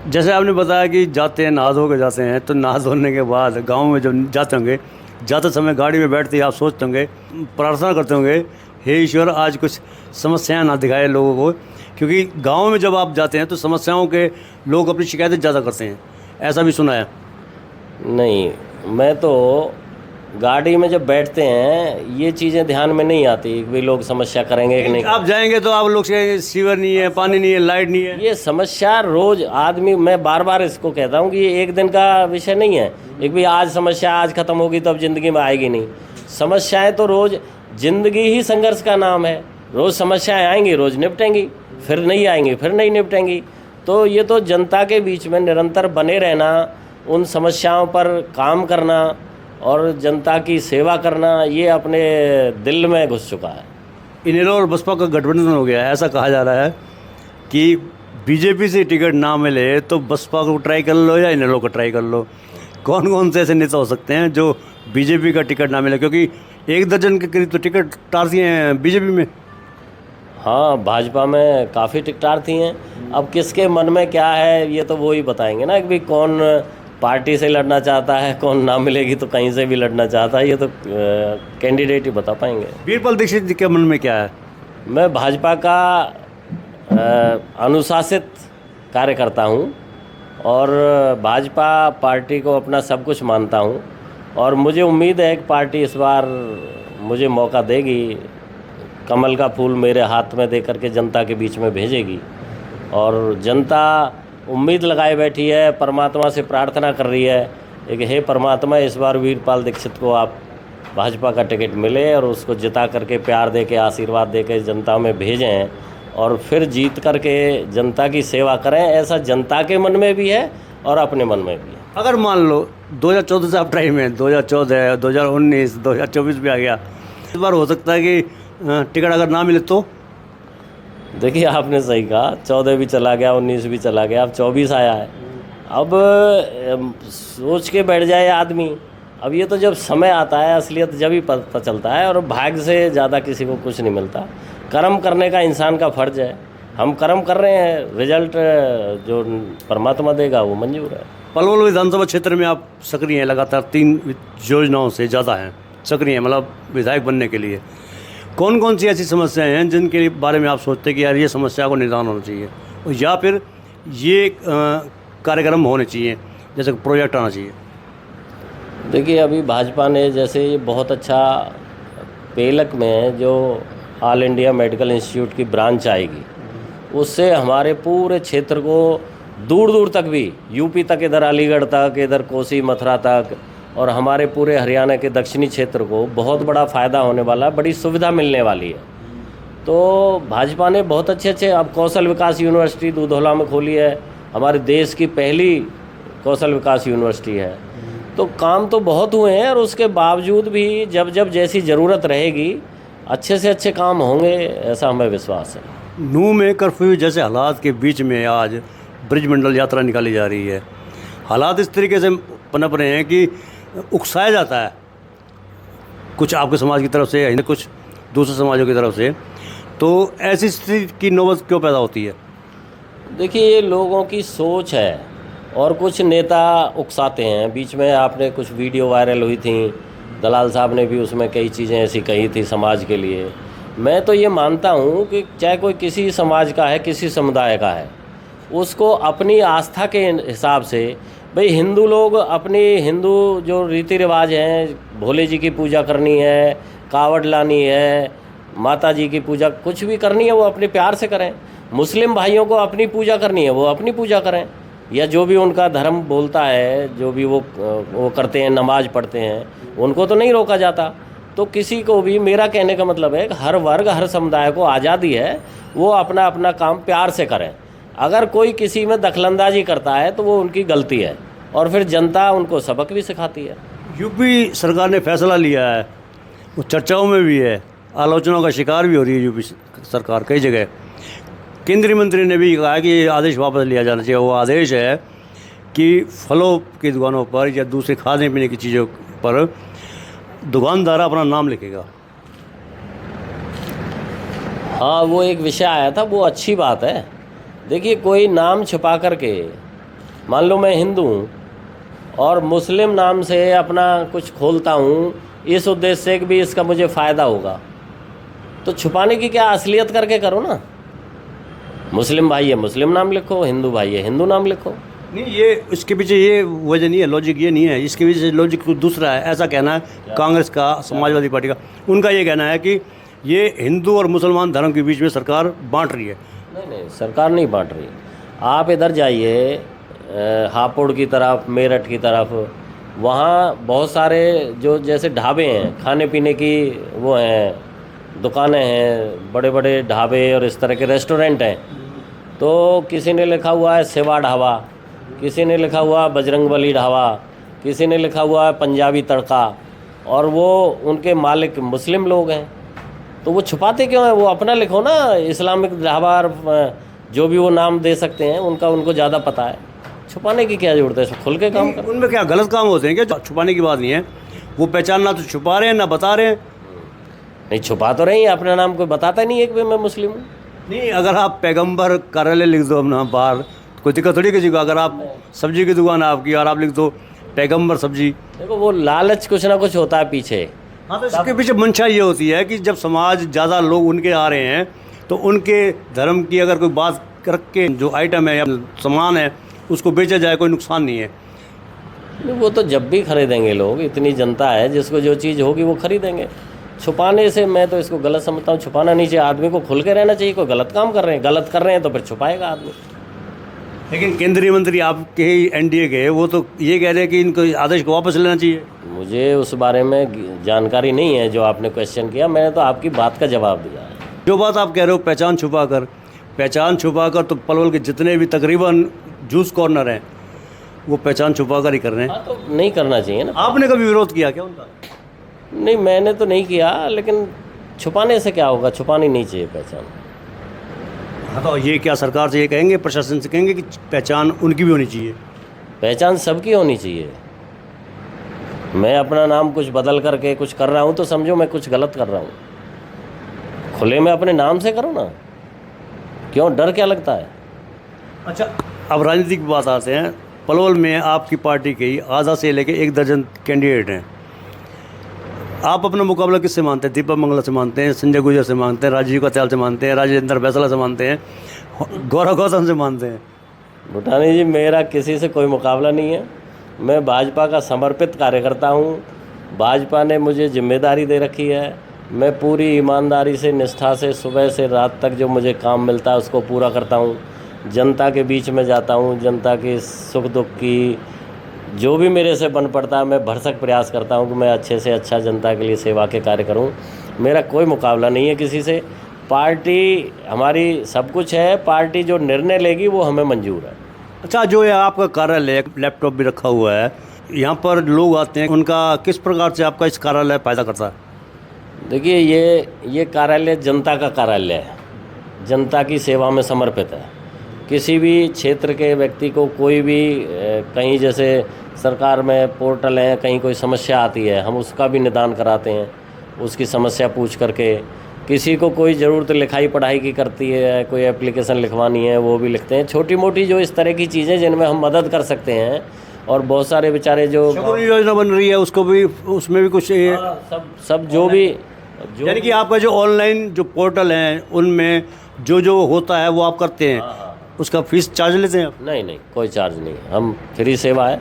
जैसे आपने बताया कि जाते हैं नहा धो के जाते हैं, तो नहा धोने के बाद गांव में जब जाते होंगे, जाते समय गाड़ी में बैठते ही आप सोचते होंगे, प्रार्थना करते होंगे, हे ईश्वर आज कुछ समस्याएं ना दिखाए लोगों को, क्योंकि गांव में जब आप जाते हैं तो समस्याओं के लोग अपनी शिकायतें ज़्यादा करते हैं, ऐसा भी सुना है। नहीं, मैं तो गाड़ी में जब बैठते हैं ये चीज़ें ध्यान में नहीं आती कि भाई लोग समस्या करेंगे कि नहीं। आप जाएंगे तो आप लोग से सीवर नहीं है, पानी नहीं है, लाइट नहीं है। ये समस्या रोज आदमी, मैं बार बार इसको कहता हूँ कि ये एक दिन का विषय नहीं है। एक भी आज समस्या आज ख़त्म होगी तो अब ज़िंदगी में आएगी नहीं। समस्याएं तो रोज़, ज़िंदगी ही संघर्ष का नाम है। रोज़ समस्याएं आएंगी, रोज़ निपटेंगी, फिर नहीं आएंगी, फिर नहीं निपटेंगी। तो ये तो जनता के बीच में निरंतर बने रहना, उन समस्याओं पर काम करना और जनता की सेवा करना, ये अपने दिल में घुस चुका है। इनेलो और बसपा का गठबंधन हो गया है, ऐसा कहा जा रहा है कि बीजेपी से टिकट ना मिले तो बसपा को ट्राई कर लो या इनेलो को ट्राई कर लो। कौन कौन से ऐसे नेता हो सकते हैं जो बीजेपी का टिकट ना मिले, क्योंकि 1 दर्जन के करीब तो टिकट टारती हैं बीजेपी में। हाँ, भाजपा में काफ़ी टिकटार्थी हैं। अब किसके मन में क्या है ये तो वो ही बताएंगे ना कि भाई कौन पार्टी से लड़ना चाहता है, कौन ना मिलेगी तो कहीं से भी लड़ना चाहता है, ये तो कैंडिडेट ही बता पाएंगे। वीरपाल दीक्षित जी के मन में क्या है? मैं भाजपा का अनुशासित कार्यकर्ता हूँ और भाजपा पार्टी को अपना सब कुछ मानता हूँ और मुझे उम्मीद है कि पार्टी इस बार मुझे मौका देगी, कमल का फूल मेरे हाथ में दे करके जनता के बीच में भेजेगी और जनता उम्मीद लगाए बैठी है, परमात्मा से प्रार्थना कर रही है कि हे परमात्मा इस बार वीरपाल दीक्षित को आप भाजपा का टिकट मिले और उसको जिता करके प्यार दे के आशीर्वाद दे के जनता में भेजें और फिर जीत करके जनता की सेवा करें। ऐसा जनता के मन में भी है और अपने मन में भी है। अगर मान लो 2014 से आप टाइम है, 2014, 2019, 2024 भी आ गया, इस बार हो सकता है कि टिकट अगर ना मिले तो? देखिए, आपने सही कहा, 14 भी चला गया, 19 भी चला गया, अब 24 आया है। अब सोच के बैठ जाए आदमी। अब ये तो जब समय आता है असलियत जब ही पता चलता है और भाग्य से ज़्यादा किसी को कुछ नहीं मिलता। कर्म करने का इंसान का फर्ज है, हम कर्म कर रहे हैं, रिजल्ट जो परमात्मा देगा वो मंजूर है। पलवल विधानसभा क्षेत्र में आप सक्रिय हैं, लगातार 3 योजनाओं से ज़्यादा हैं सक्रिय हैं, मतलब विधायक बनने के लिए। कौन कौन सी ऐसी समस्याएं हैं जिनके बारे में आप सोचते हैं कि यार ये समस्या को निदान होना चाहिए या फिर ये कार्यक्रम होने चाहिए, जैसे प्रोजेक्ट आना चाहिए? देखिए, अभी भाजपा ने जैसे ये बहुत अच्छा पेलक में जो ऑल इंडिया मेडिकल इंस्टीट्यूट की ब्रांच आएगी, उससे हमारे पूरे क्षेत्र को दूर दूर तक भी, यूपी तक, इधर अलीगढ़ तक, इधर कोसी मथुरा तक और हमारे पूरे हरियाणा के दक्षिणी क्षेत्र को बहुत बड़ा फ़ायदा होने वाला है, बड़ी सुविधा मिलने वाली है। तो भाजपा ने बहुत अच्छे अब कौशल विकास यूनिवर्सिटी दूधौला में खोली है, हमारे देश की पहली कौशल विकास यूनिवर्सिटी है। तो काम तो बहुत हुए हैं और उसके बावजूद भी जब जब जैसी ज़रूरत रहेगी अच्छे से अच्छे काम होंगे, ऐसा हमें विश्वास है। नूह में कर्फ्यू जैसे हालात के बीच में आज ब्रिजमंडल यात्रा निकाली जा रही है। हालात इस तरीके से पनप रहे हैं कि उकसाया जाता है, कुछ आपके समाज की तरफ से, कुछ दूसरे समाजों की तरफ से। तो ऐसी स्थिति की नौबत क्यों पैदा होती है? देखिए, ये लोगों की सोच है और कुछ नेता उकसाते हैं। बीच में आपने कुछ वीडियो वायरल हुई थी, दलाल साहब ने भी उसमें कई चीज़ें ऐसी कही थी समाज के लिए। मैं तो ये मानता हूँ कि चाहे कोई किसी समाज का है, किसी समुदाय का है, उसको अपनी आस्था के हिसाब से, भाई हिंदू लोग अपनी हिंदू जो रीति रिवाज हैं, भोले जी की पूजा करनी है, कावड़ लानी है, माता जी की पूजा कुछ भी करनी है वो अपने प्यार से करें। मुस्लिम भाइयों को अपनी पूजा करनी है वो अपनी पूजा करें, या जो भी उनका धर्म बोलता है, जो भी वो करते हैं, नमाज पढ़ते हैं, उनको तो नहीं रोका जाता। तो किसी को भी, मेरा कहने का मतलब है कि हर वर्ग, हर समुदाय को आज़ादी है, वो अपना अपना काम प्यार से करें। अगर कोई किसी में दखलंदाजी करता है तो वो उनकी गलती है और फिर जनता उनको सबक भी सिखाती है। यूपी सरकार ने फैसला लिया है, वो चर्चाओं में भी है, आलोचनाओं का शिकार भी हो रही है यूपी सरकार कई जगह। केंद्रीय मंत्री ने भी कहा कि ये आदेश वापस लिया जाना चाहिए। वो आदेश है कि फलों की दुकानों पर या दूसरे खाने पीने की चीज़ों पर दुकानदार अपना नाम लिखेगा। हाँ, वो एक विषय आया था, वो अच्छी बात है। देखिए, कोई नाम छिपा करके मान लो मैं हिंदू हूँ और मुस्लिम नाम से अपना कुछ खोलता हूँ इस उद्देश्य से कि भी इसका मुझे फ़ायदा होगा, तो छुपाने की क्या असलियत करके करो ना। मुस्लिम भाई है मुस्लिम नाम लिखो, हिंदू भाई है हिंदू नाम लिखो। नहीं, ये इसके पीछे ये वजह नहीं है, लॉजिक ये नहीं है, इसके पीछे लॉजिक कुछ दूसरा है। ऐसा कहना है कांग्रेस का, समाजवादी पार्टी का, उनका ये कहना है कि ये हिंदू और मुसलमान धर्म के बीच में सरकार बांट रही है। नहीं नहीं, सरकार नहीं बांट रही। आप इधर जाइए हापुड़ की तरफ, मेरठ की तरफ, वहाँ बहुत सारे जो जैसे ढाबे हैं, खाने पीने की वो हैं, दुकानें हैं, बड़े बड़े ढाबे और इस तरह के रेस्टोरेंट हैं। तो किसी ने लिखा हुआ है सेवा ढाबा, किसी ने लिखा हुआ है बजरंगबली ढाबा, किसी ने लिखा हुआ है पंजाबी तड़का, और वो उनके मालिक मुस्लिम लोग हैं। तो वो छुपाते क्यों हैं? वो अपना लिखो ना, इस्लामिक ढाबा, जो भी वो नाम दे सकते हैं उनका उनको ज़्यादा पता है। छुपाने की क्या जरूरत है? खुल के काम करो। उनमें क्या गलत काम होते हैं क्या? छुपाने की बात नहीं है, वो पहचान ना तो छुपा रहे हैं ना बता रहे हैं। नहीं, छुपा तो रही है, अपना नाम कोई बताता नहीं है कि मैं मुस्लिम हूँ। नहीं, अगर आप पैगंबर कार्यालय लिख दो अपना बाहर, कोई दिक्कत थोड़ी किसी को। अगर आप सब्जी की दुकान है आपकी और आप लिख दो पैगंबर सब्जी, देखो वो लालच कुछ ना कुछ होता है पीछे। हाँ, तो इसके पीछे मंशा ये होती है कि जब समाज ज़्यादा लोग उनके आ रहे हैं तो उनके धर्म की अगर कोई बात रख के जो आइटम है या सामान है उसको बेचा जाए, कोई नुकसान नहीं है। नहीं, वो तो जब भी खरीदेंगे लोग, इतनी जनता है, जिसको जो चीज़ होगी वो खरीदेंगे। छुपाने से मैं तो इसको गलत समझता हूँ। छुपाना नहीं चाहिए, आदमी को खुल के रहना चाहिए। कोई गलत काम कर रहे हैं तो फिर छुपाएगा आदमी। लेकिन केंद्रीय मंत्री आपके ही एनडीए के, वो तो ये कह रहे हैं कि इनको आदेश को वापस लेना चाहिए। मुझे उस बारे में जानकारी नहीं है जो आपने क्वेश्चन किया, मैंने तो आपकी बात का जवाब दिया है। जो बात आप कह रहे हो पहचान छुपा कर, तो पलवल के जितने भी तकरीबन जूस कॉर्नर हैं वो पहचान छुपा कर ही कर रहे हैं। हाँ, तो नहीं करना चाहिए ना। आपने कभी विरोध किया क्या उनका? नहीं, मैंने तो नहीं किया, लेकिन छुपाने से क्या होगा? छुपानी नहीं चाहिए पहचान। हाँ, तो ये क्या सरकार से ये कहेंगे, प्रशासन से कहेंगे कि पहचान उनकी भी होनी चाहिए? पहचान सबकी होनी चाहिए। मैं अपना नाम कुछ बदल करके कुछ कर रहा हूँ तो समझो मैं कुछ गलत कर रहा हूँ। खुले में अपने नाम से करो ना, क्यों डर क्या लगता है? अच्छा, अब राजनीति की बात आते हैं। पलवल में आपकी पार्टी के ही आधा से लेके 1 दर्जन कैंडिडेट हैं। आप अपना मुकाबला किससे मानते हैं? दीपक मंगला से मानते हैं, संजय गुर्जर से मानते हैं, राजीव कत्याल से मानते हैं, राजेंद्र फैसला से मानते हैं, गौरव गौतम से मानते हैं? भूटानी जी, मेरा किसी से कोई मुकाबला नहीं है। मैं भाजपा का समर्पित कार्यकर्ता हूँ। भाजपा ने मुझे जिम्मेदारी दे रखी है। मैं पूरी ईमानदारी से, निष्ठा से, सुबह से रात तक जो मुझे काम मिलता है उसको पूरा करता हूँ। जनता के बीच में जाता हूँ, जनता की सुख दुख की जो भी मेरे से बन पड़ता है मैं भरसक प्रयास करता हूँ कि मैं अच्छे से अच्छा जनता के लिए सेवा के कार्य करूँ। मेरा कोई मुकाबला नहीं है किसी से। पार्टी हमारी सब कुछ है, पार्टी जो निर्णय लेगी वो हमें मंजूर है। अच्छा, जो ये आपका कार्यालय, लैपटॉप भी रखा हुआ है, यहाँ पर लोग आते हैं, उनका किस प्रकार से आपका इस कार्यालय फायदा करता है? देखिए, ये कार्यालय जनता का कार्यालय है, जनता की सेवा में समर्पित है। किसी भी क्षेत्र के व्यक्ति को कोई भी कहीं जैसे सरकार में पोर्टल हैं, कहीं कोई समस्या आती है, हम उसका भी निदान कराते हैं, उसकी समस्या पूछ करके। किसी को कोई ज़रूरत लिखाई पढ़ाई की करती है, कोई एप्लीकेशन लिखवानी है, वो भी लिखते हैं। छोटी मोटी जो इस तरह की चीज़ें जिनमें हम मदद कर सकते हैं। और बहुत सारे बेचारे जो शकुनी योजना बन रही है उसको भी, उसमें भी कुछ सब जो भी यानी कि आपका जो ऑनलाइन जो पोर्टल हैं उनमें जो होता है वो आप करते हैं, उसका फीस चार्ज लेते हैं आप? नहीं, कोई चार्ज नहीं, हम फ्री सेवा है।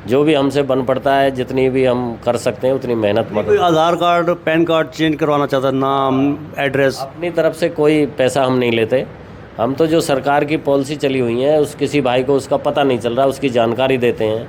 जो भी हमसे बन पड़ता है, जितनी भी हम कर सकते हैं उतनी मेहनत मदद। कोई आधार कार्ड, पैन कार्ड चेंज करवाना चाहता है, नाम, एड्रेस? अपनी तरफ से कोई पैसा हम नहीं लेते। हम तो जो सरकार की पॉलिसी चली हुई है, उस किसी भाई को उसका पता नहीं चल रहा, उसकी जानकारी देते हैं,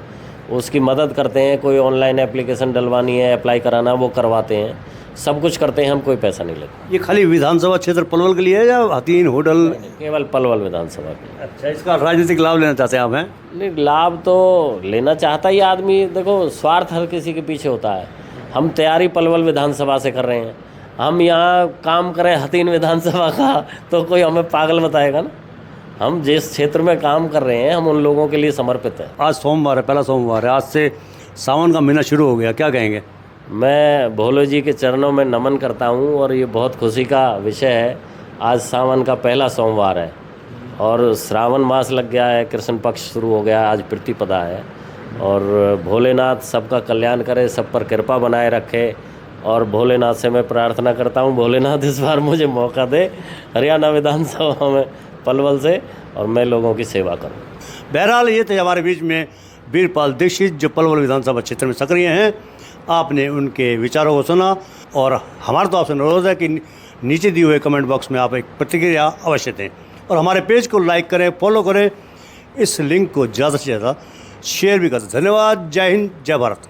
उसकी मदद करते हैं। कोई ऑनलाइन एप्लीकेशन डलवानी है, अप्लाई कराना, वो करवाते हैं, सब कुछ करते हैं, हम कोई पैसा नहीं लेते। ये खाली विधानसभा क्षेत्र पलवल के लिए है या हथीन होटल? केवल पलवल विधानसभा के। अच्छा, इसका राजनीतिक लाभ लेना चाहते हैं आप? हैं नहीं, लाभ तो लेना चाहता ही आदमी। देखो, स्वार्थ हर किसी के पीछे होता है। हम तैयारी पलवल विधानसभा से कर रहे हैं, हम यहाँ काम करें हथीन विधानसभा का तो कोई हमें पागल बताएगा ना। हम जिस क्षेत्र में काम कर रहे हैं हम उन लोगों के लिए समर्पित हैं। आज सोमवार है, पहला सोमवार है, आज से सावन का महीना शुरू हो गया, क्या कहेंगे? मैं भोले जी के चरणों में नमन करता हूँ और ये बहुत खुशी का विषय है। आज सावन का पहला सोमवार है और श्रावण मास लग गया है, कृष्ण पक्ष शुरू हो गया, आज प्रतिपदा है। और भोलेनाथ सबका कल्याण करे, सब पर कृपा बनाए रखे। और भोलेनाथ से मैं प्रार्थना करता हूँ, भोलेनाथ इस बार मुझे मौका दे हरियाणा विधानसभा में पलवल से, और मैं लोगों की सेवा करूँ। बहरहाल ये थे हमारे बीच में वीरपाल दीक्षित, जो पलवल विधानसभा क्षेत्र में सक्रिय हैं। आपने उनके विचारों को सुना, और हमारा तो आपसे अनुरोध है कि नीचे दिए हुए कमेंट बॉक्स में आप एक प्रतिक्रिया अवश्य दें, और हमारे पेज को लाइक करें, फॉलो करें, इस लिंक को ज़्यादा से ज़्यादा शेयर भी करें। धन्यवाद। जय हिंद, जय भारत।